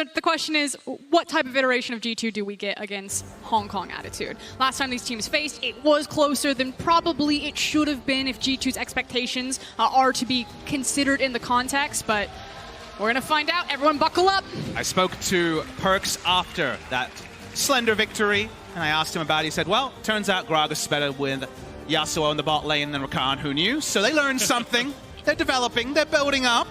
So the question is, what type of iteration of G2 do we get against Hong Kong Attitude? Last time these teams faced, it was closer than probably it should have been if G2's expectations are to be considered in the context, but we're going to find out. Everyone buckle up. I spoke to Perks after that slender victory, and I asked him about it. He said, well, turns out Gragas is better with Yasuo in the bot lane than Rakan. Who knew? So they learned something. They're developing. They're building up.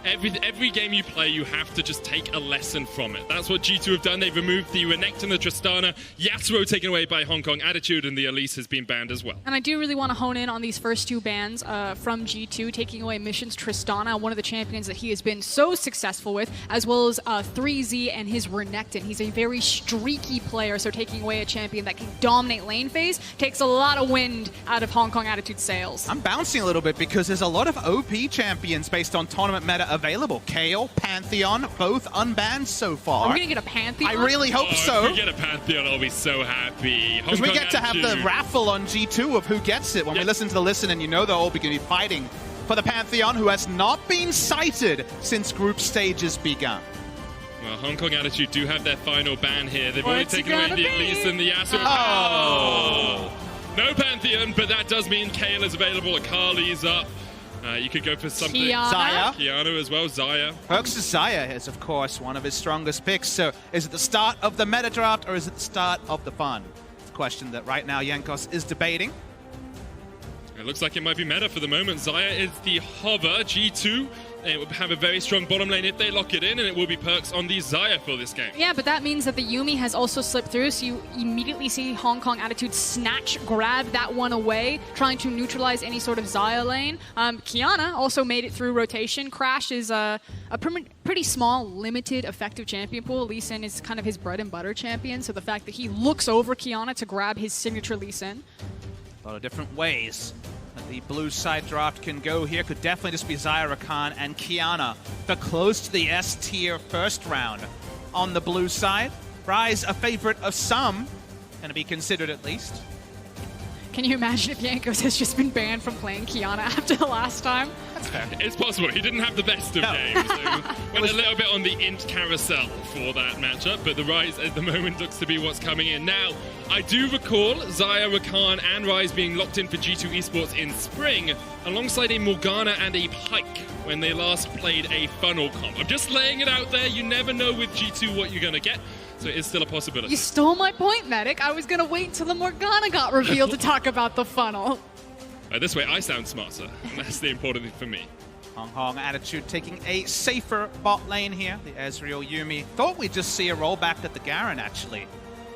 Every game you play, you have to just take a lesson from it. That's what G2 have done. They've removed the Renekton and the Tristana. Yasuo taken away by Hong Kong Attitude, and the Elise has been banned as well. And I do really want to hone in on these first two bans from G2, taking away Mission's Tristana, one of the champions that he has been so successful with, as well as 3Z and his Renekton. He's a very streaky player, so taking away a champion that can dominate lane phase takes a lot of wind out of Hong Kong Attitude's sails. I'm bouncing a little bit because there's a lot of OP champions based on tournament meta available. Kayle, Pantheon, both unbanned so far. Are we going to get a Pantheon? I really hope so. If we get a Pantheon, I'll be so happy. Because we get to have the raffle on G2 of who gets it. When we listen to the listen, and you know they're all going to be fighting for the Pantheon, who has not been sighted since group stages begun. Well, Hong Kong Attitude do have their final ban here. They've already taken away the Elise and the Yasuo. Oh! No Pantheon, but that does mean Kayle is available. Akali's up. You could go for something. Kiana as well, Xayah. Perks' Xayah is, of course, one of his strongest picks. So is it the start of the meta draft or is it the start of the fun? It's a question that right now Jankos is debating. It looks like it might be meta for the moment. Xayah is the hover. G2, it will have a very strong bottom lane if they lock it in, and it will be Perks on the Xayah for this game. Yeah, but that means that the Yuumi has also slipped through, so you immediately see Hong Kong Attitude grab that one away, trying to neutralize any sort of Xayah lane. Kiana also made it through rotation. Crash is a pretty small, limited, effective champion pool. Lee Sin is kind of his bread and butter champion, so the fact that he looks over Kiana to grab his signature Lee Sin. A lot of different ways that the blue side draft can go here. Could definitely just be Xayah, Rakan, and Kiana. They're close to the S tier first round on the blue side. Ryze, a favorite of some, going to be considered at least. Can you imagine if Jankos has just been banned from playing Kiana after the last time? That's fair. It's possible. He didn't have the best of games. So went a little bit on the int carousel for that matchup, but the Ryze at the moment looks to be what's coming in. Now, I do recall Xayah, Rakan, and Ryze being locked in for G2 Esports in spring, alongside a Morgana and a Pyke when they last played a funnel comp. I'm just laying it out there. You never know with G2 what you're going to get. So it is still a possibility. You stole my point, Medic. I was going to wait till the Morgana got revealed to talk about the funnel. This way I sound smarter, and that's the important thing for me. Hong Kong Attitude taking a safer bot lane here. The Ezreal Yuumi. Thought we'd just see a rollback at the Garen, actually,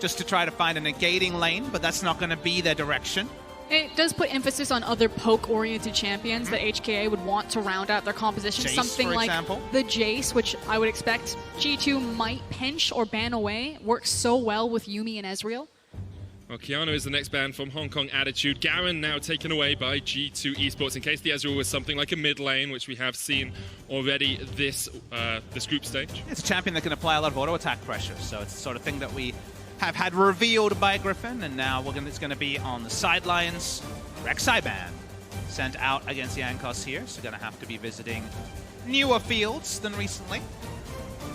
just to try to find a negating lane, but that's not going to be their direction. It does put emphasis on other poke-oriented champions that HKA would want to round out their composition. Jace, something for like example. The Jace, which I would expect G2 might pinch or ban away. Works so well with Yuumi and Ezreal. Well, Kiana is the next ban from Hong Kong Attitude. Garen now taken away by G2 Esports, in case the Ezreal was something like a mid lane, which we have seen already this group stage. It's a champion that can apply a lot of auto attack pressure, so it's the sort of thing that we have had revealed by Griffin, and now it's going to be on the sidelines. Rek'Sai ban sent out against Jankos here, so going to have to be visiting newer fields than recently.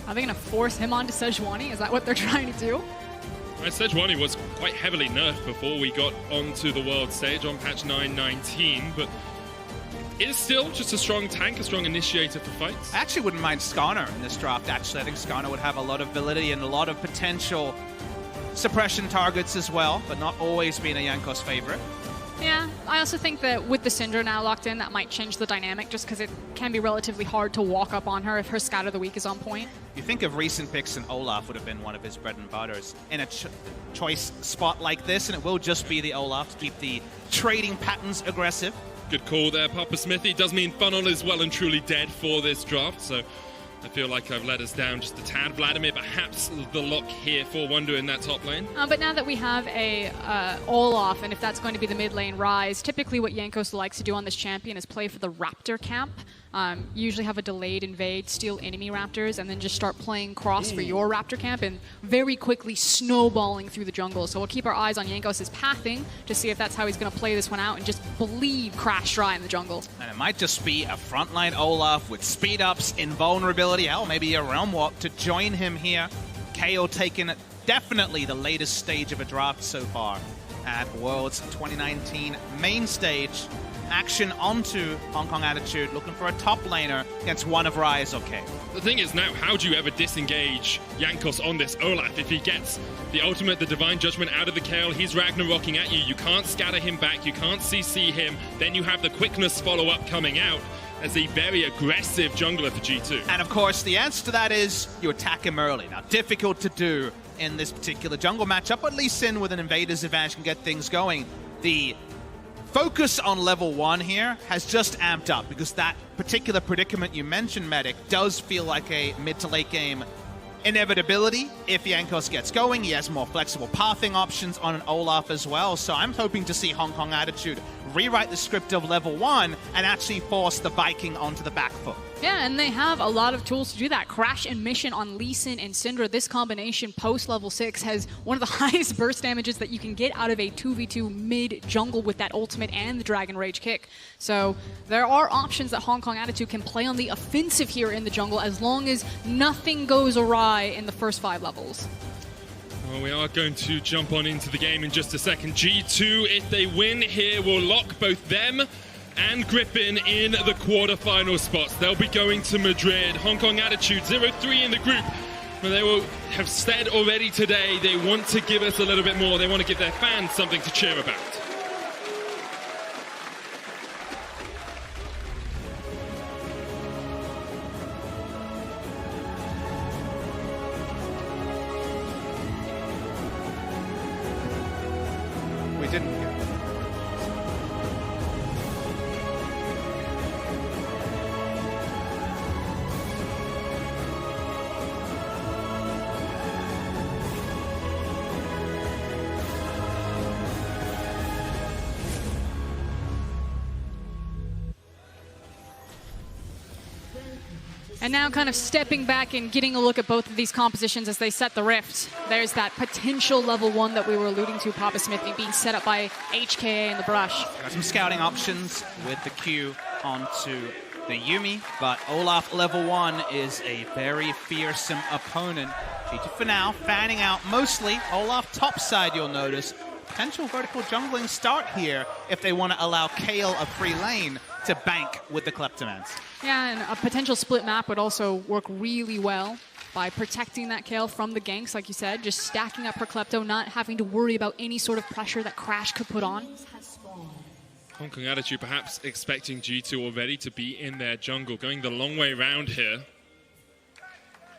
Are they going to force him onto Sejuani? Is that what they're trying to do? Sejuani was quite heavily nerfed before we got onto the world stage on patch 9.19, but is still just a strong tank, a strong initiator for fights. I actually wouldn't mind Skarner in this draft, actually. I think Skarner would have a lot of validity and a lot of potential suppression targets as well, but not always being a Jankos favorite. Yeah, I also think that with the Syndra now locked in, that might change the dynamic just because it can be relatively hard to walk up on her if her Scatter the Weak is on point. You think of recent picks, and Olaf would have been one of his bread and butters in a choice spot like this, and it will just be the Olaf to keep the trading patterns aggressive. Good call there, Papa Smithy. Does mean Funnel is well and truly dead for this draft, so I feel like I've let us down just a tad. Vladimir, perhaps the lock here for Wonder in that top lane. But now that we have a Olaf, and if that's going to be the mid lane Ryze, typically what Jankos likes to do on this champion is play for the Raptor camp. usually have a delayed invade, steal enemy raptors, and then just start playing cross for your raptor camp and very quickly snowballing through the jungle. So we'll keep our eyes on Jankos' pathing to see if that's how he's going to play this one out and just bleed Crash dry in the jungle. And it might just be a frontline Olaf with speed ups, invulnerability, hell, maybe a Realm Walk to join him here. KO taking definitely the latest stage of a draft so far at Worlds 2019 main stage. Action onto Hong Kong Attitude, looking for a top laner against one of Rise or K. The thing is now, how do you ever disengage Jankos on this Olaf? If he gets the ultimate, the Divine Judgment out of the KO, he's Ragnarocking at you. You can't scatter him back, you can't CC him. Then you have the quickness follow-up coming out as a very aggressive jungler for G2. And of course, the answer to that is you attack him early. Now, difficult to do in this particular jungle matchup, but Lee Sin with an invader's advantage can get things going. The focus on level 1 here has just amped up because that particular predicament you mentioned, Medic, does feel like a mid to late game inevitability. If Jankos gets going, he has more flexible pathing options on an Olaf as well. So I'm hoping to see Hong Kong Attitude rewrite the script of level 1 and actually force the Viking onto the back foot. Yeah, and they have a lot of tools to do that. Crash and Mission on Lee Sin and Syndra. This combination post level 6 has one of the highest burst damages that you can get out of a 2v2 mid jungle with that ultimate and the Dragon Rage kick. So there are options that Hong Kong Attitude can play on the offensive here in the jungle as long as nothing goes awry in the first 5 levels. Well, we are going to jump on into the game in just a second. G2, if they win here, will lock both them and Griffin in the quarterfinal spots. They'll be going to Madrid. Hong Kong Attitude 0-3 in the group. But they will have said already today they want to give us a little bit more. They want to give their fans something to cheer about. We didn't get And now kind of stepping back and getting a look at both of these compositions as they set the rift. There's that potential level 1 that we were alluding to, Papa Smith, being set up by HKA in the brush. Got some scouting options with the Q onto the Yuumi, but Olaf level 1 is a very fearsome opponent. G2 for now, fanning out mostly. Olaf top side, you'll notice. Potential vertical jungling start here if they want to allow Kale a free lane to bank with the Kleptomans. Yeah, and a potential split map would also work really well by protecting that Kale from the ganks, like you said, just stacking up her Klepto, not having to worry about any sort of pressure that Crash could put on. Hong Kong Attitude perhaps expecting G2 already to be in their jungle, going the long way round here.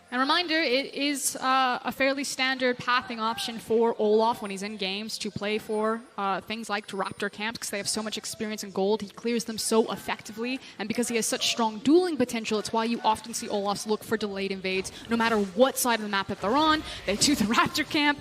And reminder, it is a fairly standard pathing option for Olaf when he's in games to play for things like Raptor camps because they have so much experience in gold. He clears them so effectively, and because he has such strong dueling potential, it's why you often see Olafs look for delayed invades no matter what side of the map that they're on. They do the Raptor camp,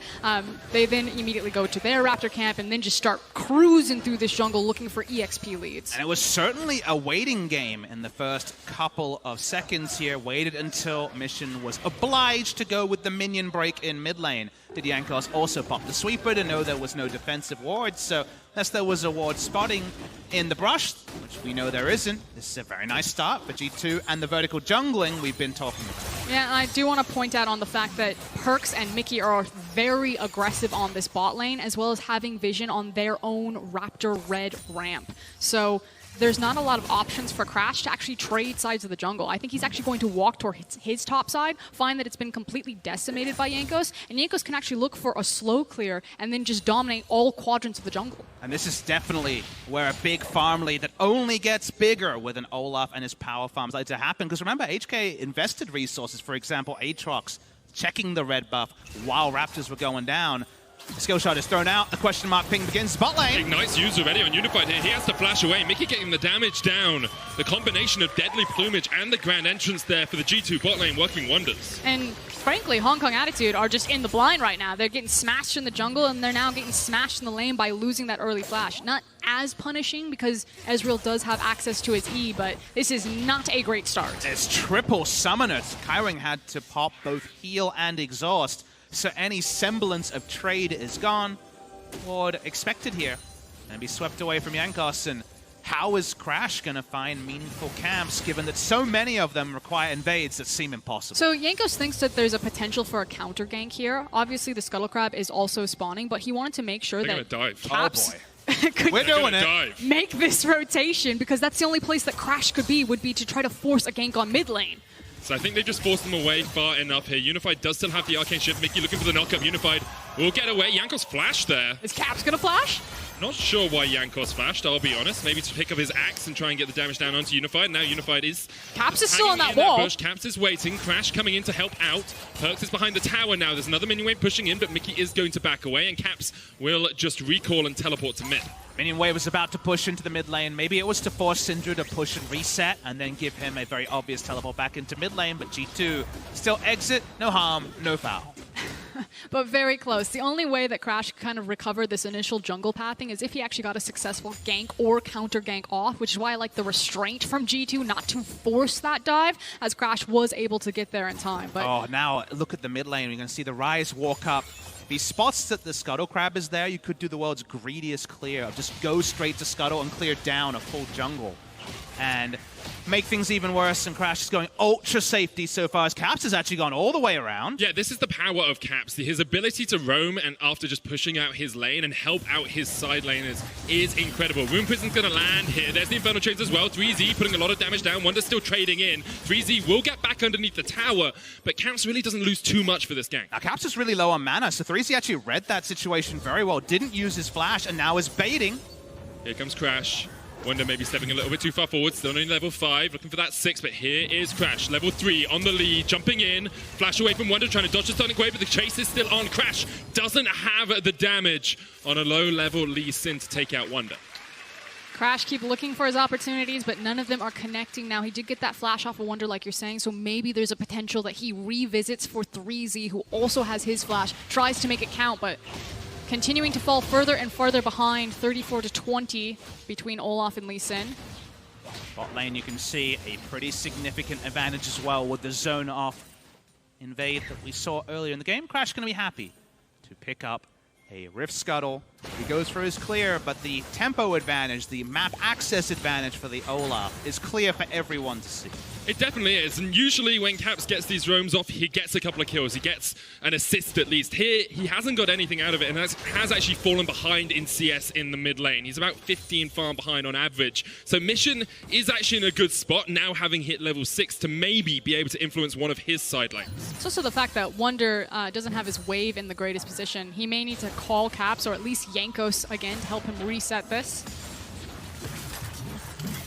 they then immediately go to their Raptor camp and then just start cruising through this jungle looking for EXP leads. And it was certainly a waiting game in the first couple of seconds here. Waited until Mission was obliged to go with the minion break in mid lane. Did Jankos also pop the sweeper to know there was no defensive wards? So unless there was a ward spotting in the brush, which we know there isn't, this is a very nice start for G2 and the vertical jungling we've been talking about. Yeah, and I do want to point out on the fact that Perks and Mickey are very aggressive on this bot lane, as well as having vision on their own Raptor red ramp. So there's not a lot of options for Crash to actually trade sides of the jungle. I think he's actually going to walk toward his top side, find that it's been completely decimated by Jankos, and Jankos can actually look for a slow clear and then just dominate all quadrants of the jungle. And this is definitely where a big farm lead that only gets bigger with an Olaf and his power farms like to happen. Because remember, HK invested resources, for example, Aatrox checking the red buff while Raptors were going down. The skill shot is thrown out. The question mark ping begins bot lane. Ignite's used already on Unified here. He has to flash away. Mickey getting the damage down. The combination of Deadly Plumage and the grand entrance there for the G2 bot lane working wonders. And frankly, Hong Kong Attitude are just in the blind right now. They're getting smashed in the jungle, and they're now getting smashed in the lane by losing that early flash. Not as punishing because Ezreal does have access to his E, but this is not a great start. There's triple summoners. Kairing had to pop both heal and exhaust, so any semblance of trade is gone. Ward expected here and be swept away from Jankos. And how is Crash going to find meaningful camps given that so many of them require invades that seem impossible? So Jankos thinks that there's a potential for a counter gank here. Obviously, the Scuttle Crab is also spawning, but he wanted to make sure that Caps could We're doing it. make this rotation, because that's the only place that Crash could be, would be to try to force a gank on mid lane. So I think they just forced them away far enough here. Unified does still have the Arcane Shift. Mickey looking for the knockup. Unified will get away. Jankos flashed there. Is Caps going to flash? Not sure why Jankos flashed, I'll be honest. Maybe to pick up his axe and try and get the damage down onto Unified. Now Unified is... Caps is still on that wall. Bush. Caps is waiting. Crash coming in to help out. Perks is behind the tower now. There's another minion wave pushing in, but Mickey is going to back away, and Caps will just recall and teleport to mid. Minion wave was about to push into the mid lane. Maybe it was to force Syndra to push and reset and then give him a very obvious teleport back into mid lane, but G2 still exit, no harm, no foul. But very close. The only way that Crash kind of recovered this initial jungle pathing is if he actually got a successful gank or counter gank off, which is why I like the restraint from G2 not to force that dive, as Crash was able to get there in time. But oh, now look at the mid lane. You're going to see the Ryze walk up. If he spots that the Scuttle Crab is there, you could do the world's greediest clear. Just go straight to Scuttle and clear down a full jungle. And make things even worse, and Crash is going ultra safety so far, as Caps has actually gone all the way around. Yeah, this is the power of Caps. His ability to roam and after just pushing out his lane and help out his side laners is incredible. Rune Prison's going to land here. There's the Infernal Chains as well. 3Z putting a lot of damage down. Wonder's still trading in. 3Z will get back underneath the tower, but Caps really doesn't lose too much for this gank. Now, Caps is really low on mana, so 3Z actually read that situation very well. Didn't use his flash, and now is baiting. Here comes Crash. Wonder maybe stepping a little bit too far forward, still only level 5, looking for that 6, but here is Crash, level 3, on the lead, jumping in, flash away from Wonder, trying to dodge the Sonic Wave, but the chase is still on. Crash doesn't have the damage on a low-level Lee Sin to take out Wonder. Crash keep looking for his opportunities, but none of them are connecting now. He did get that flash off of Wonder, like you're saying, so maybe there's a potential that he revisits for 3Z, who also has his flash, tries to make it count, but continuing to fall further and further behind, 34-20 between Olaf and Lee Sin. Bot lane, you can see a pretty significant advantage as well with the zone off invade that we saw earlier in the game. Crash going to be happy to pick up a Rift Scuttle. He goes for his clear, but the tempo advantage, the map access advantage for the Olaf is clear for everyone to see. It definitely is, and usually when Caps gets these roams off, he gets a couple of kills. He gets an assist at least. Here, he hasn't got anything out of it, and has actually fallen behind in CS in the mid lane. He's about 15 farm behind on average. So Mission is actually in a good spot, now having hit level 6 to maybe be able to influence one of his side lanes. It's also the fact that Wonder doesn't have his wave in the greatest position. He may need to call Caps, or at least Jankos again, to help him reset this.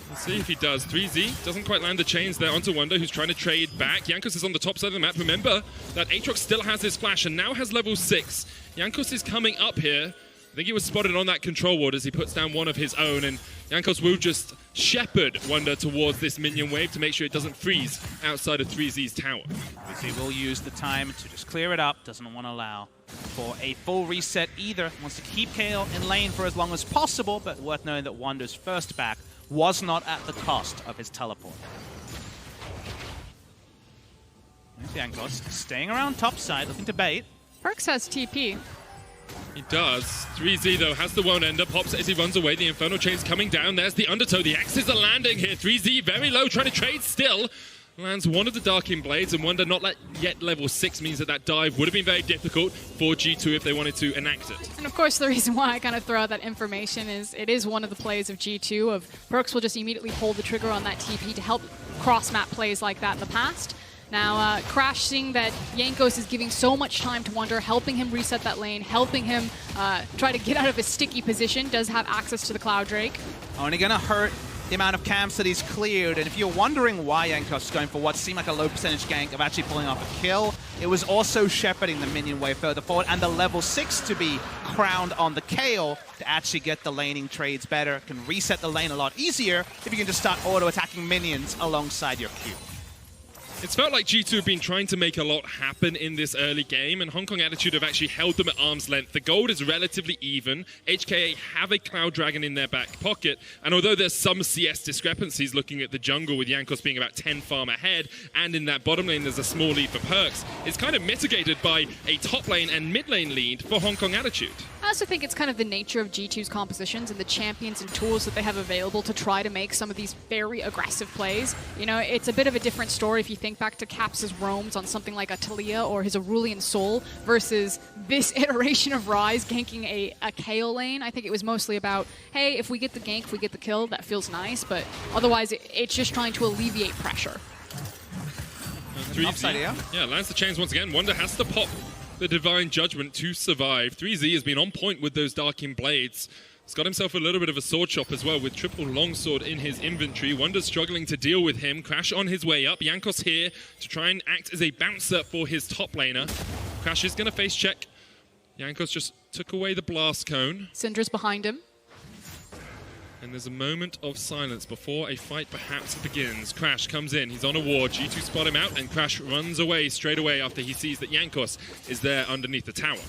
Let's see if he does. 3Z doesn't quite land the chains there onto Wonder, who's trying to trade back. Jankos is on the top side of the map. Remember that Aatrox still has his flash and now has level 6. Jankos is coming up here. I think he was spotted on that control ward as he puts down one of his own, and Jankos will just shepherd Wonder towards this minion wave to make sure it doesn't freeze outside of 3Z's tower. 3Z will use the time to just clear it up, doesn't want to allow for a full reset either. Wants to keep Kale in lane for as long as possible, but worth knowing that Wonder's first back was not at the cost of his teleport. Jankos staying around topside, looking to bait. Perks has TP. He does. 3Z, though, has the one ender. Pops as he runs away. The Infernal Chain's coming down. There's the Undertow. The Axes are landing here. 3Z very low, trying to trade still. Lands one of the Darking Blades, and Wonder not yet level 6 means that that dive would have been very difficult for G2 if they wanted to enact it. And of course, the reason why I kind of throw out that information is it is one of the plays of G2 of Perks will just immediately pull the trigger on that TP to help cross-map plays like that in the past. Now, Crash, seeing that Jankos is giving so much time to Wonder, helping him reset that lane, helping him try to get out of his sticky position, does have access to the Cloud Drake. Only going to hurt the amount of camps that he's cleared, and if you're wondering why Jankos is going for what seemed like a low percentage gank of actually pulling off a kill, it was also shepherding the minion wave further forward, and the level 6 to be crowned on the Kale to actually get the laning trades better, can reset the lane a lot easier if you can just start auto-attacking minions alongside your Q. It's felt like G2 have been trying to make a lot happen in this early game, and Hong Kong Attitude have actually held them at arm's length. The gold is relatively even. HKA have a Cloud Dragon in their back pocket, and although there's some CS discrepancies looking at the jungle with Jankos being about 10 farm ahead, and in that bottom lane there's a small lead for Perks, it's kind of mitigated by a top lane and mid lane lead for Hong Kong Attitude. I also think it's kind of the nature of G2's compositions and the champions and tools that they have available to try to make some of these very aggressive plays. You know, it's a bit of a different story if you think back to Caps' roams on something like a Talia or his Aurelian Soul versus this iteration of Ryze ganking a KO lane. I think it was mostly about, hey, if we get the gank, if we get the kill, that feels nice, but otherwise it's just trying to alleviate pressure. 3Z, yeah, lands the chains once again. Wonder has to pop the Divine Judgment to survive. 3Z has been on point with those Darking Blades. He's got himself a little bit of a sword shop as well with triple longsword in his inventory. Wonder's struggling to deal with him. Crash on his way up. Jankos here to try and act as a bouncer for his top laner. Crash is going to face check. Jankos just took away the blast cone. Syndra's behind him. And there's a moment of silence before a fight perhaps begins. Crash comes in, he's on a ward, G2 spot him out, and Crash runs away straight away after he sees that Jankos is there underneath the tower.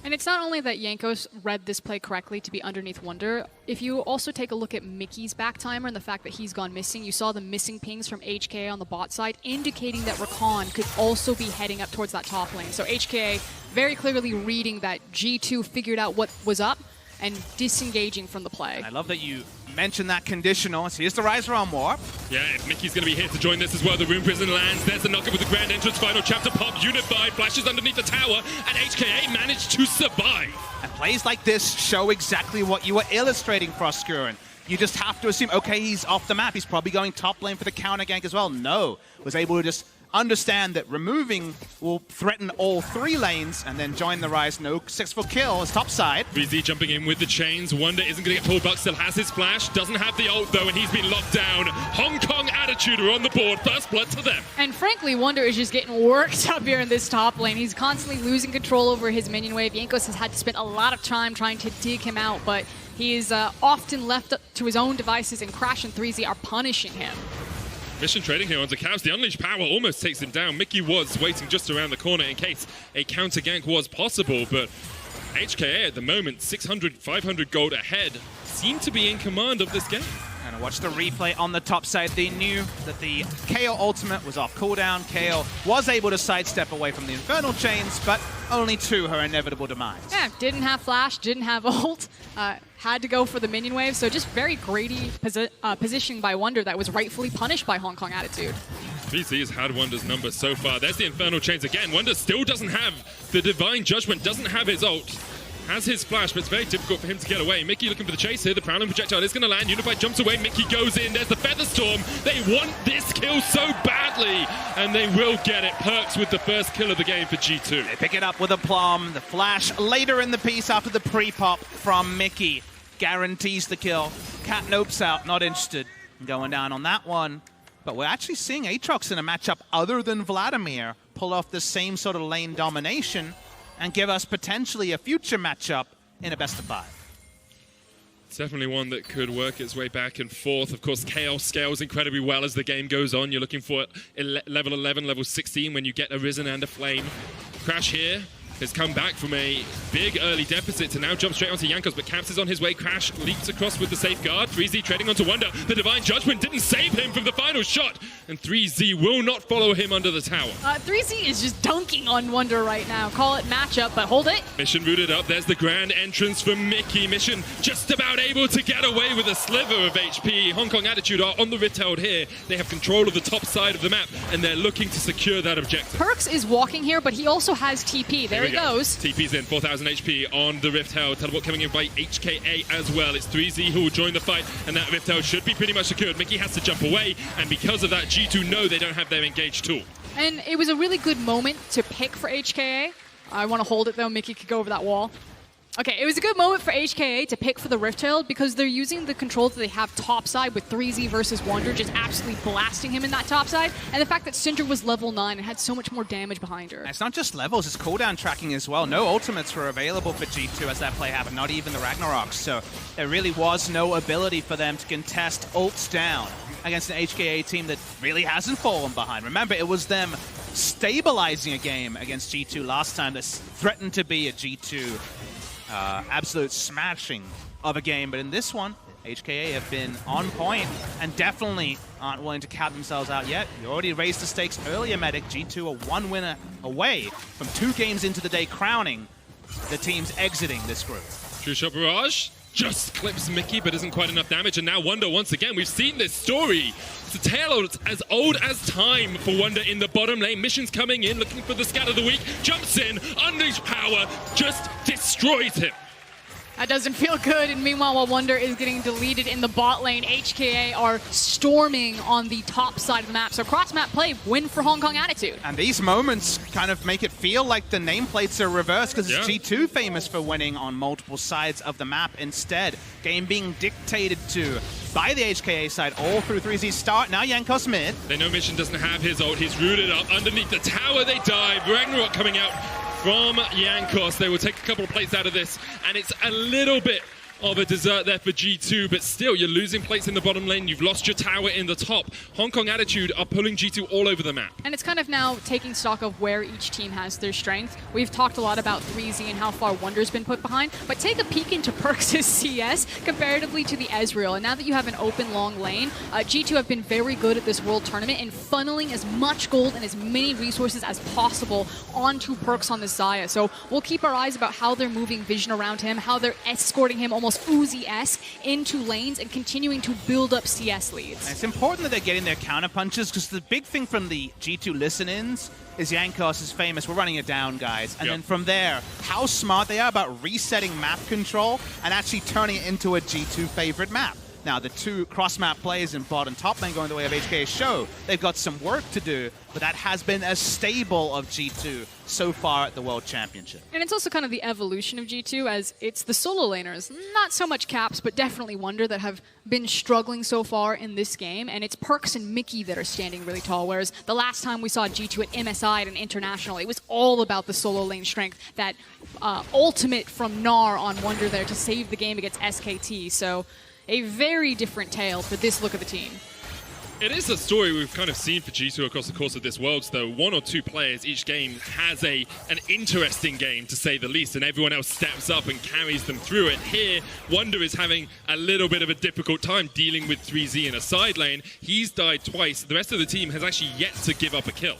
And it's not only that Jankos read this play correctly to be underneath Wonder. If you also take a look at Mickey's back timer and the fact that he's gone missing, you saw the missing pings from HKA on the bot side, indicating that Rakan could also be heading up towards that top lane. So HKA very clearly reading that G2 figured out what was up and disengaging from the play. I love that you mentioned that conditional. So here's the Riser on warp. Yeah, Mickey's going to be here to join this as well. The Rune Prison lands. There's the knockup with the Grand Entrance final chapter pop. Unified flashes underneath the tower, and HKA managed to survive. And plays like this show exactly what you were illustrating, Froskuren. You just have to assume, okay, he's off the map. He's probably going top lane for the counter gank as well. No, was able to just understand that removing will threaten all three lanes and then join the Rise. No successful kill as top side. 3Z jumping in with the chains. Wonder isn't going to get pulled back. Still has his flash. Doesn't have the ult though, and he's been locked down. Hong Kong Attitude are on the board. First blood to them. And frankly, Wonder is just getting worked up here in this top lane. He's constantly losing control over his minion wave. Jankos has had to spend a lot of time trying to dig him out, but he is often left up to his own devices, and Crash and 3Z are punishing him. Mission trading here onto Caps. The Unleashed Power almost takes him down. Mickey was waiting just around the corner in case a counter gank was possible, but HKA at the moment, 600, 500 gold ahead, seem to be in command of this game. And watch the replay on the top side. They knew that the KO ultimate was off cooldown. KO was able to sidestep away from the Infernal Chains, but only to her inevitable demise. Yeah, didn't have flash, didn't have ult, had to go for the minion wave, so just very greedy positioning by Wonder that was rightfully punished by Hong Kong Attitude. 3Z has had Wonder's number so far. There's the Infernal Chains again. Wonder still doesn't have the Divine Judgment, doesn't have his ult. Has his flash, but it's very difficult for him to get away. Mickey looking for the chase here. The Prowling projectile is going to land. Unified jumps away. Mickey goes in. There's the Feather Storm. They want this kill so badly, and they will get it. Perks with the first kill of the game for G2. They pick it up with a plum. The flash later in the piece after the pre-pop from Mickey guarantees the kill. Cat Nopes out, not interested in going down on that one. But we're actually seeing Aatrox in a matchup other than Vladimir pull off the same sort of lane domination and give us potentially a future matchup in a best of 5. It's definitely one that could work its way back and forth. Of course, Chaos scales incredibly well as the game goes on. You're looking for level 11, level 16 when you get a Risen and a Flame. Crash here has come back from a big early deficit to now jump straight onto Jankos, but Caps is on his way. Crash leaps across with the safeguard. 3Z trading onto Wonder. The Divine Judgment didn't save him from the final shot, and 3Z will not follow him under the tower. 3Z is just dunking on Wonder right now. Call it matchup, but hold it. Mission rooted up. There's the grand entrance from Mickey. Mission just about able to get away with a sliver of HP. Hong Kong Attitude are on the Rift Held here. They have control of the top side of the map, and they're looking to secure that objective. Perks is walking here, but he also has TP. There he goes. TP's in, 4,000 HP on the Rift Held. Teleport coming in by HKA as well. It's 3Z who will join the fight, and that Rift Held should be pretty much secured. Mickey has to jump away, and because of that, G2 know they don't have their engaged tool. And it was a really good moment to pick for HKA. I want to hold it though. Mickey could go over that wall. Okay, it was a good moment for HKA to pick for the Rift Herald because they're using the control that they have topside with 3Z versus Wonder, just absolutely blasting him in that topside. And the fact that Syndra was level 9 and had so much more damage behind her. And it's not just levels, it's cooldown tracking as well. No ultimates were available for G2 as that play happened, not even the Ragnaroks. So there really was no ability for them to contest ults down. against an HKA team that really hasn't fallen behind. Remember, it was them stabilizing a game against G2 last time that threatened to be a G2 absolute smashing of a game. But in this one, HKA have been on point and definitely aren't willing to count themselves out yet. You already raised the stakes earlier, Medic. G2 are one winner away from 2 games into the day, crowning the teams exiting this group. True Shot Barrage just clips Mickey, but isn't quite enough damage. And now Wonder, once again, we've seen this story. It's a tale as old as time for Wonder in the bottom lane. Mission's coming in, looking for the scat of the week. Jumps in, unleash power, just destroys him. That doesn't feel good, and meanwhile, while Wonder is getting deleted in the bot lane, HKA are storming on the top side of the map. So cross-map play, win for Hong Kong Attitude. And these moments kind of make it feel like the nameplates are reversed, because it's G2 famous for winning on multiple sides of the map instead. Game being dictated to by the HKA side all through 3Z's start. Now Jankos mid. They know Mission doesn't have his ult. He's rooted up underneath the tower. They dive. Ragnarok coming out from Jankos. They will take a couple of plates out of this, and it's a little bit of a dessert there for G2, but still, you're losing plates in the bottom lane. You've lost your tower in the top. Hong Kong Attitude are pulling G2 all over the map. And it's kind of now taking stock of where each team has their strength. We've talked a lot about 3Z and how far Wonder's been put behind, but take a peek into Perks' CS comparatively to the Ezreal. And now that you have an open long lane, G2 have been very good at this World Tournament in funneling as much gold and as many resources as possible onto Perks on the Xayah. So we'll keep our eyes about how they're moving vision around him, how they're escorting him almost Uzi-esque into lanes and continuing to build up CS leads. And it's important that they're getting their counter punches, because the big thing from the G2 listen-ins is Jankos is famous. We're running it down, guys. And then from there, how smart they are about resetting map control and actually turning it into a G2 favorite map. Now, the 2 cross-map plays in bot and top lane going the way of HKA show they've got some work to do, but that has been a staple of G2 so far at the World Championship. And it's also kind of the evolution of G2, as it's the solo laners, not so much Caps, but definitely Wonder, that have been struggling so far in this game, and it's Perks and Mickey that are standing really tall, whereas the last time we saw G2 at MSI and International, it was all about the solo lane strength, that ultimate from Gnar on Wonder there to save the game against SKT. So a very different tale for this look of the team. It is a story we've kind of seen for G2 across the course of this Worlds, though. 1 or 2 players each game has an interesting game, to say the least, and everyone else steps up and carries them through it. Here, Wonder is having a little bit of a difficult time dealing with 3Z in a side lane. He's died twice. The rest of the team has actually yet to give up a kill.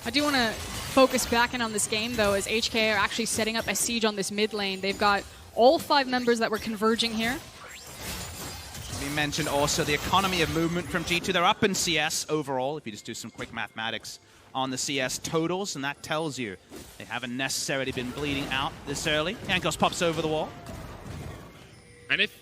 I do want to focus back in on this game, though, as HK are actually setting up a siege on this mid lane. They've got all 5 members that were converging here. We mentioned also the economy of movement from G2. They're up in CS overall, if you just do some quick mathematics on the CS totals, and that tells you they haven't necessarily been bleeding out this early. Jankos pops over the wall. And if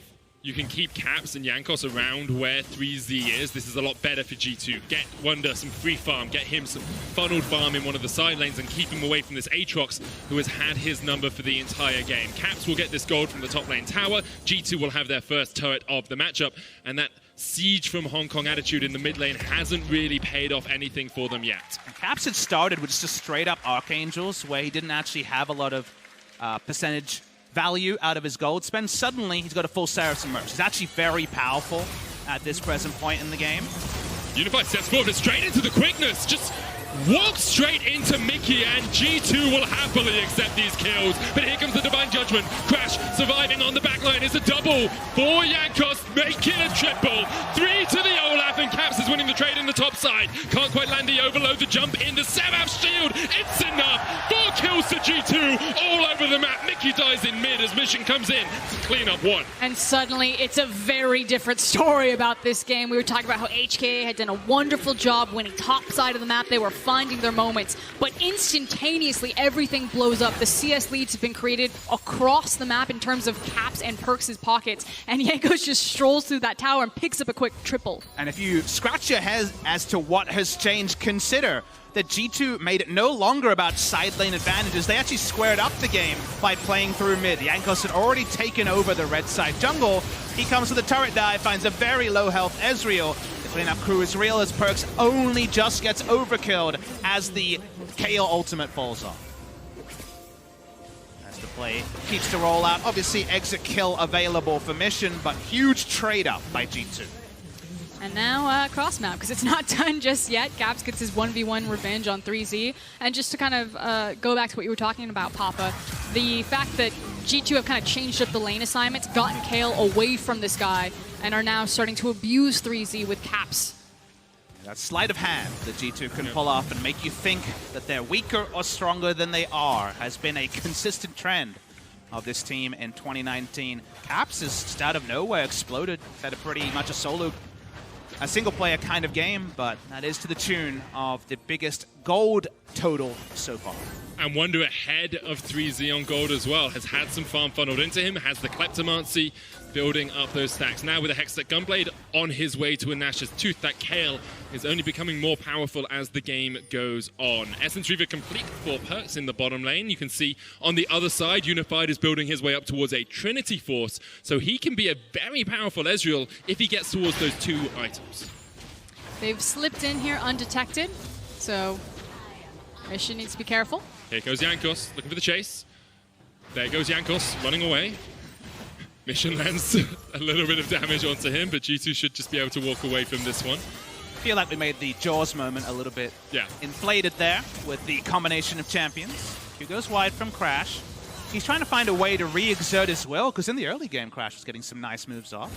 you can keep Caps and Jankos around where 3Z is, this is a lot better for G2. Get Wonder some free farm, get him some funneled farm in one of the side lanes, and keep him away from this Aatrox, who has had his number for the entire game. Caps will get this gold from the top lane tower. G2 will have their first turret of the matchup, and that siege from Hong Kong Attitude in the mid lane hasn't really paid off anything for them yet. Caps had started with just straight up Archangels, where he didn't actually have a lot of percentage value out of his gold spend. Suddenly, he's got a full Saracen Merch. He's actually very powerful at this present point in the game. Unified steps forward straight into the quickness. Just walks straight into Mickey, and G2 will happily accept these kills. But here comes the Divine Judgment. Crash surviving on the backline is a double for Jankos, making a triple. 3 to the Olaf, and Caps is winning the trade in the top side. Can't quite land the overload. The jump in the Seraph shield. It's enough. 4 kills to G2 all over the map. Mickey dies in mid as Mission comes in to clean up 1. And suddenly, it's a very different story about this game. We were talking about how HKA had done a wonderful job winning top side of the map. They were finding their moments, but instantaneously everything blows up. The CS leads have been created across the map in terms of Caps and Perks' pockets, and Jankos just strolls through that tower and picks up a quick triple. And if you scratch your head as to what has changed, consider that G2 made it no longer about side lane advantages. They actually squared up the game by playing through mid. Jankos had already taken over the red side jungle. He comes with a turret dive, finds a very low health Ezreal. Cleanup crew is real as Perks only just gets overkilled as the KO ultimate falls off. As the play keeps to roll out. Obviously exit kill available for Mission, but huge trade up by G2. And now cross map, because it's not done just yet. Caps gets his 1v1 revenge on 3Z. And just to kind of go back to what you were talking about, Papa, the fact that G2 have kind of changed up the lane assignments, gotten Kale away from this guy, and are now starting to abuse 3Z with Caps. That sleight of hand that G2 can pull off and make you think that they're weaker or stronger than they are has been a consistent trend of this team in 2019. Caps is just out of nowhere exploded. Had a pretty much a single-player kind of game, but that is to the tune of the biggest gold total so far. And Wonder ahead of 3Z on gold as well. Has had some farm funneled into him, has the Kleptomancy building up those stacks. Now with a Hextech Gunblade on his way to a Nash's Tooth, that Kale is only becoming more powerful as the game goes on. Essence Reaver complete for perks in the bottom lane. You can see on the other side, Unified is building his way up towards a Trinity Force, so he can be a very powerful Ezreal if he gets towards those 2 items. They've slipped in here undetected, so Mission needs to be careful. Here goes Jankos, looking for the chase. There goes Jankos, running away. Mission lands a little bit of damage onto him, but G2 should just be able to walk away from this one. I feel like we made the Jaws moment a little bit inflated there with the combination of champions. He goes wide from Crash. He's trying to find a way to re-exert his will, because in the early game, Crash was getting some nice moves off.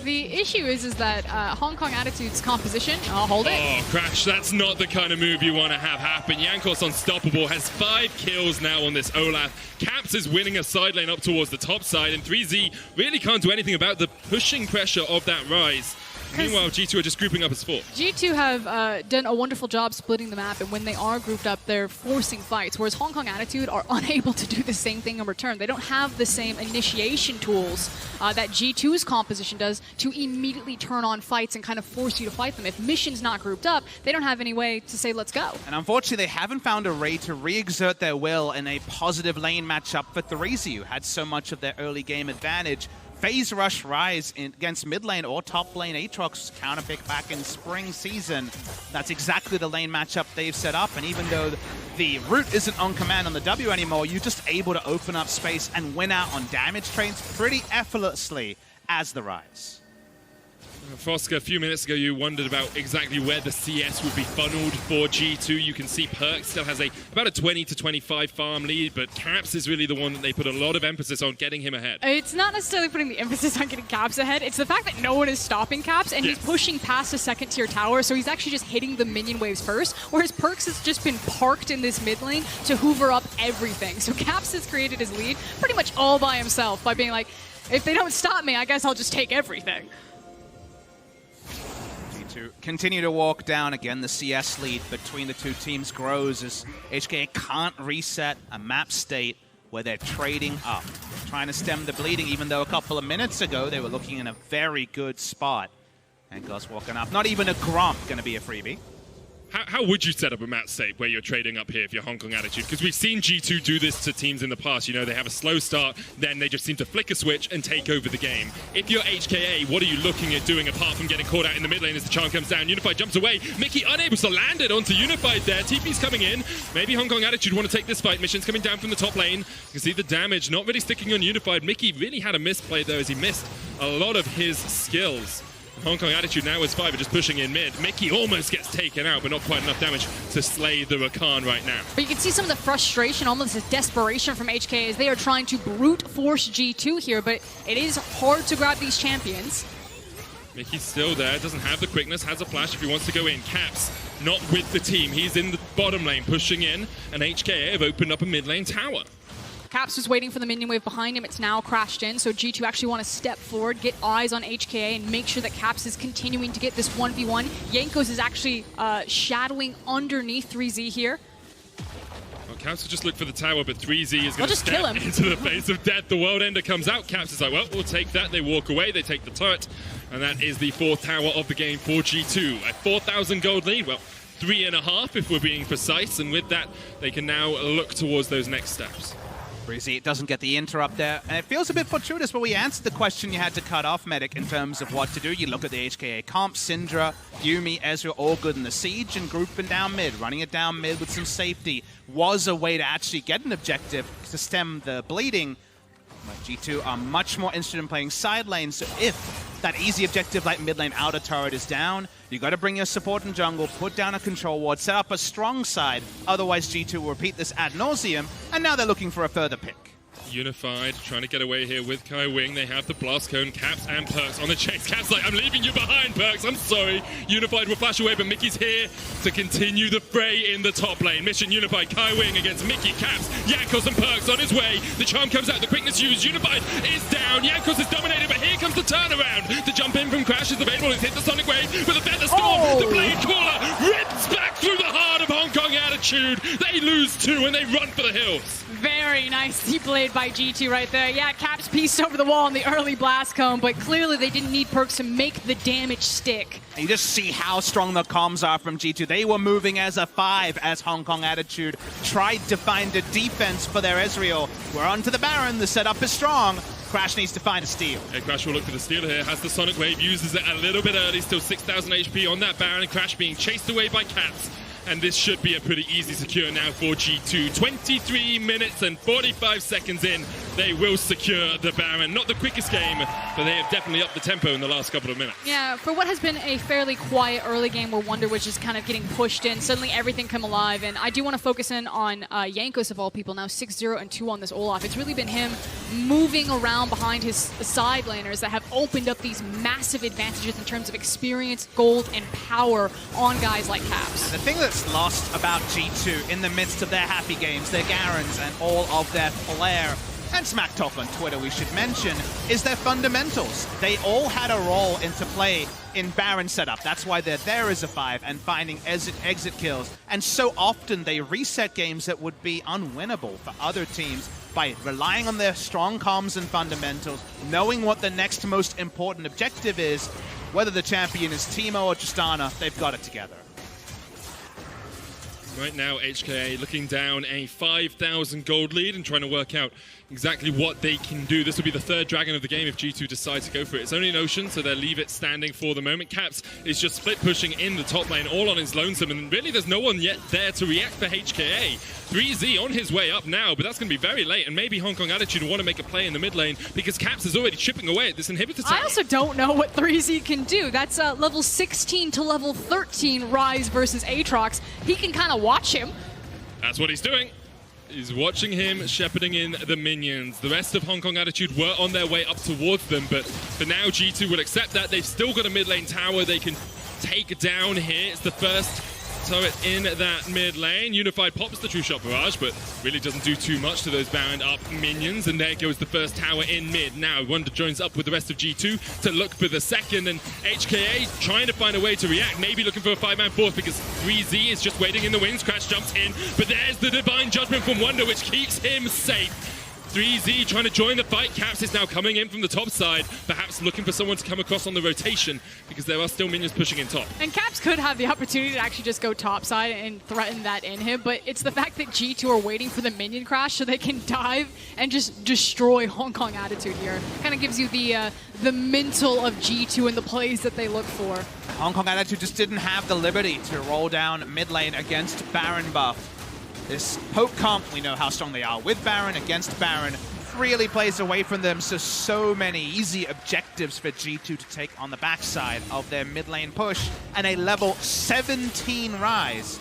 The issue is that Hong Kong Attitude's composition, I'll hold it. Oh, Crash, that's not the kind of move you want to have happen. Jankos unstoppable, has 5 kills now on this Olaf. Caps is winning a side lane up towards the top side, and 3Z really can't do anything about the pushing pressure of that Rise. Meanwhile, G2 are just grouping up as 4. G2 have done a wonderful job splitting the map, and when they are grouped up, they're forcing fights, whereas Hong Kong Attitude are unable to do the same thing in return. They don't have the same initiation tools that G2's composition does to immediately turn on fights and kind of force you to fight them. If Mission's not grouped up, they don't have any way to say, let's go. And unfortunately, they haven't found a way to re-exert their will in a positive lane matchup for 3Z, who had so much of their early game advantage. Phase Rush Rise against mid lane or top lane Aatrox counterpick back in spring season. That's exactly the lane matchup they've set up, and even though the root isn't on command on the W anymore, you're just able to open up space and win out on damage trades pretty effortlessly as the Rise. Fosca, a few minutes ago, you wondered about exactly where the CS would be funneled for G2. You can see Perk still has about a 20 to 25 farm lead, but Caps is really the one that they put a lot of emphasis on getting him ahead. It's not necessarily putting the emphasis on getting Caps ahead. It's the fact that no one is stopping Caps, and he's pushing past a second-tier tower, so he's actually just hitting the minion waves first, whereas Perks has just been parked in this mid lane to hoover up everything. So Caps has created his lead pretty much all by himself by being like, if they don't stop me, I guess I'll just take everything. To continue to walk down again, the CS lead between the two teams grows as HKA can't reset a map state where they're trading up, trying to stem the bleeding, even though a couple of minutes ago they were looking in a very good spot. And Gus walking up. Not even a Gromp going to be a freebie. How would you set up a map state where you're trading up here if you're Hong Kong Attitude? Because we've seen G2 do this to teams in the past. You know, they have a slow start, then they just seem to flick a switch and take over the game. If you're HKA, what are you looking at doing apart from getting caught out in the mid lane as the charm comes down? Unified jumps away. Mickey unable to land it onto Unified there. TP's coming in. Maybe Hong Kong Attitude want to take this fight. Mission's coming down from the top lane. You can see the damage not really sticking on Unified. Mickey really had a misplay though as he missed a lot of his skills. Hong Kong Attitude now is 5 just pushing in mid. Mickey almost gets taken out, but not quite enough damage to slay the Rakan right now. But you can see some of the frustration, almost the desperation from HK as they are trying to brute force G2 here, but it is hard to grab these champions. Mickey's still there, doesn't have the quickness, has a flash if he wants to go in. Caps not with the team, he's in the bottom lane pushing in, and HKA have opened up a mid lane tower. Caps was waiting for the minion wave behind him. It's now crashed in, so G2 actually want to step forward, get eyes on HKA, and make sure that Caps is continuing to get this 1v1. Jankos is actually shadowing underneath 3Z here. Well, Caps will just look for the tower, but 3Z is going to kill him into the face of death. The World Ender comes out. Caps is like, well, we'll take that. They walk away. They take the turret, and that is the 4th tower of the game for G2. A 4,000 gold lead. Well, 3.5 if we're being precise, and with that, they can now look towards those next steps. Breezy doesn't get the interrupt there, and it feels a bit fortuitous, but we answered the question you had to cut off, Medic, in terms of what to do. You look at the HKA comp, Syndra, Yumi, Ezreal, all good in the siege, and grouping down mid. Running it down mid with some safety was a way to actually get an objective to stem the bleeding. But G2 are much more interested in playing side lane, so if that easy objective like mid lane outer turret is down. You got to bring your support in jungle, put down a control ward, set up a strong side. Otherwise, G2 will repeat this ad nauseum, and now they're looking for a further pick. Unified trying to get away here with Kai Wing. They have the blast cone, Caps and Perks on the chase. Caps like, I'm leaving you behind, Perks, I'm sorry. Unified will flash away, but Mickey's here to continue the fray in the top lane. Mission Unified, Kai Wing against Mickey, Caps, Jankos and Perks on his way. The charm comes out, the quickness used, Unified is down. Jankos is dominated, but here comes the turnaround. The jump in from Crash is available, he's hit the Sonic Wave with a Feather Storm. The Blade Caller rips back through the heart of Hong Kong Attitude. They lose 2 and they run for the hills. Very nicely played by G2 right there. Yeah, Caps pieced over the wall in the early blast cone, but clearly they didn't need Perks to make the damage stick. You just see how strong the comms are from G2. They were moving as a 5 as Hong Kong Attitude tried to find a defense for their Ezreal. We're on to the Baron. The setup is strong. Crash needs to find a steal. Hey, Crash will look for the steal here. Has the Sonic Wave, uses it a little bit early. Still 6,000 HP on that Baron. Crash being chased away by Caps. And this should be a pretty easy secure now for G2. 23 minutes and 45 seconds in, they will secure the Baron. Not the quickest game, but they have definitely upped the tempo in the last couple of minutes. Yeah, for what has been a fairly quiet early game where Wonder Witch is kind of getting pushed in, suddenly everything come alive. And I do want to focus in on Jankos of all people, now 6-0 and 2 on this Olaf. It's really been him moving around behind his side laners that have opened up these massive advantages in terms of experience, gold, and power on guys like Caps. The thing that's lost about G2 in the midst of their happy games, their Garens and all of their flair, and smack talk on Twitter we should mention, is their fundamentals. They all had a role into play in Baron setup. That's why they're there as a 5 and finding exit kills. And so often they reset games that would be unwinnable for other teams by relying on their strong comms and fundamentals, knowing what the next most important objective is. Whether the champion is Teemo or Tristana, they've got it together. Right now, HKA looking down a 5,000 gold lead and trying to work out exactly what they can do. This will be the 3rd dragon of the game if G2 decide to go for it. It's only an Ocean, so they'll leave it standing for the moment. Caps is just split pushing in the top lane, all on his lonesome, and really there's no one yet there to react for HKA. 3Z on his way up now, but that's going to be very late, and maybe Hong Kong Attitude will want to make a play in the mid lane because Caps is already chipping away at this inhibitor tower. I also don't know what 3Z can do. That's level 16 to level 13 Rise versus Aatrox. He can kind of watch him. That's what he's doing. He's watching him shepherding in the minions. The rest of Hong Kong Attitude were on their way up towards them, but for now G2 will accept that. They've still got a mid lane tower they can take down here. It's the first turret in that mid lane. Unified pops the True Shot Barrage, but really doesn't do too much to those Baron up minions. And there goes the first tower in mid. Now Wonder joins up with the rest of G2 to look for the second, and HKA trying to find a way to react, maybe looking for a 5-man fourth because 3Z is just waiting in the wings. Crash jumps in, but there's the Divine Judgment from Wonder, which keeps him safe. 3Z trying to join the fight. Caps is now coming in from the top side, perhaps looking for someone to come across on the rotation because there are still minions pushing in top. And Caps could have the opportunity to actually just go top side and threaten that inhib, but it's the fact that G2 are waiting for the minion crash so they can dive and just destroy Hong Kong Attitude here. Kind of gives you the mental of G2 and the plays that they look for. Hong Kong Attitude just didn't have the liberty to roll down mid lane against Baron buff. This poke comp, we know how strong they are with Baron against Baron, really plays away from them, so many easy objectives for G2 to take on the backside of their mid lane push, and a level 17 Rise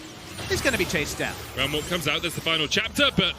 is going to be chased down. Round walk comes out, there's the final chapter, but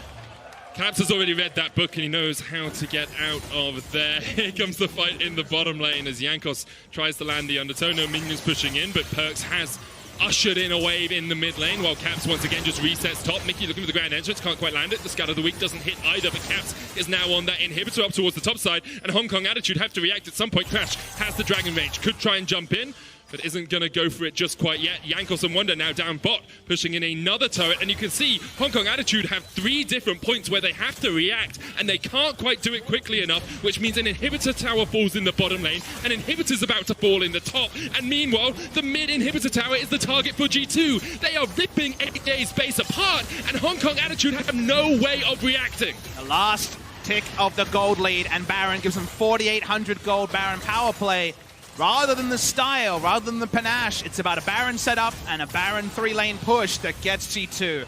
Caps has already read that book and he knows how to get out of there. Here comes the fight in the bottom lane as Jankos tries to land the undertow. No minions pushing in, but Perks has ushered in a wave in the mid lane while Caps once again just resets top. Mickey looking for the grand entrance, can't quite land it. The Scout of the Week doesn't hit either, but Caps is now on that inhibitor up towards the top side, and Hong Kong Attitude have to react at some point. Crash has the Dragon Rage, could try and jump in, but isn't going to go for it just quite yet. Jankos and Wonder now down bot, pushing in another turret, and you can see Hong Kong Attitude have 3 different points where they have to react, and they can't quite do it quickly enough, which means an inhibitor tower falls in the bottom lane, an inhibitor's about to fall in the top, and meanwhile, the mid inhibitor tower is the target for G2. They are ripping HKA's base apart, and Hong Kong Attitude have no way of reacting. The last tick of the gold lead, and Baron gives them 4,800 gold Baron power play. Rather than the style, rather than the panache, it's about a Baron setup and a Baron 3-lane push that gets G2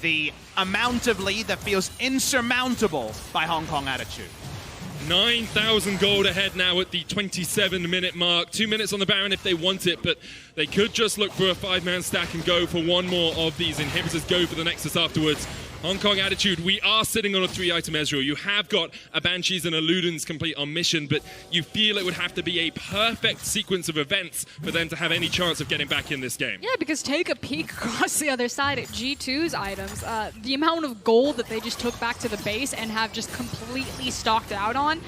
the amount of lead that feels insurmountable by Hong Kong Attitude. 9,000 gold ahead now at the 27-minute mark. 2 minutes on the Baron if they want it, but they could just look for a 5-man stack and go for one more of these inhibitors, go for the Nexus afterwards. Hong Kong Attitude, we are sitting on a 3-item Ezreal. You have got a Banshees and a Ludens complete on mission, but you feel it would have to be a perfect sequence of events for them to have any chance of getting back in this game. Yeah, because take a peek across the other side at G2's items. The amount of gold that they just took back to the base and have just completely stocked out on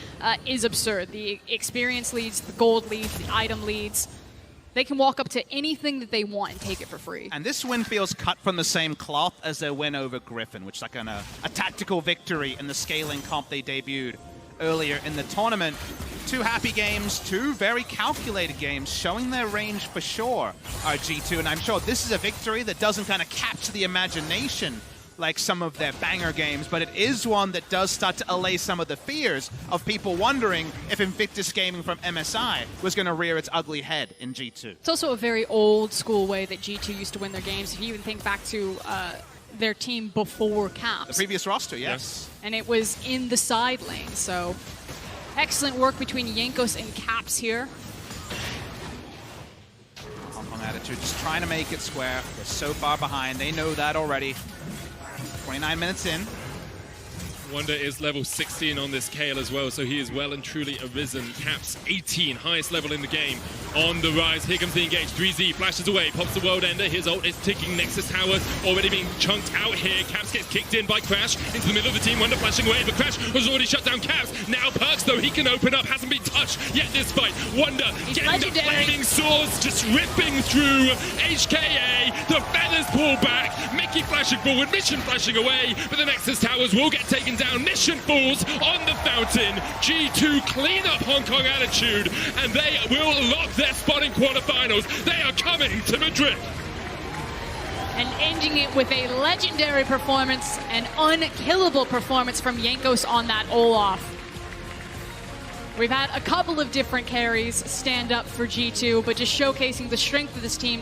is absurd. The experience leads, the gold leads, the item leads. They can walk up to anything that they want and take it for free. And this win feels cut from the same cloth as their win over Griffin, which is like a tactical victory in the scaling comp they debuted earlier in the tournament. 2 happy games, 2 very calculated games, showing their range for sure, are G2. And I'm sure this is a victory that doesn't kind of capture the imagination like some of their banger games, but it is one that does start to allay some of the fears of people wondering if Invictus Gaming from MSI was going to rear its ugly head in G2. It's also a very old school way that G2 used to win their games. If you even think back to their team before Caps. The previous roster, yes. And it was in the side lane, so excellent work between Jankos and Caps here. Hong Kong Attitude just trying to make it square. They're so far behind. They know that already. 29 minutes in. Wonder is level 16 on this Kale as well, so he is well and truly arisen. Caps 18, highest level in the game, on the rise. Here comes the engage. 3Z flashes away, pops the World Ender. His ult is ticking. Nexus Tower already being chunked out here. Caps gets kicked in by Crash into the middle of the team. Wonder flashing away, but Crash has already shut down Caps. Now Perks, though, he can open up. Hasn't been touched yet this fight. Wonder getting the flaming swords, just ripping through HKA. The feathers pull back. Mickey flashing forward, Mission flashing away, but the Nexus Towers will get taken down. Mission falls on the fountain. G2 clean up Hong Kong Attitude, and they will lock their spot in quarterfinals. They are coming to Madrid. And ending it with a legendary performance, an unkillable performance from Jankos on that Olaf. We've had a couple of different carries stand up for G2, but just showcasing the strength of this team.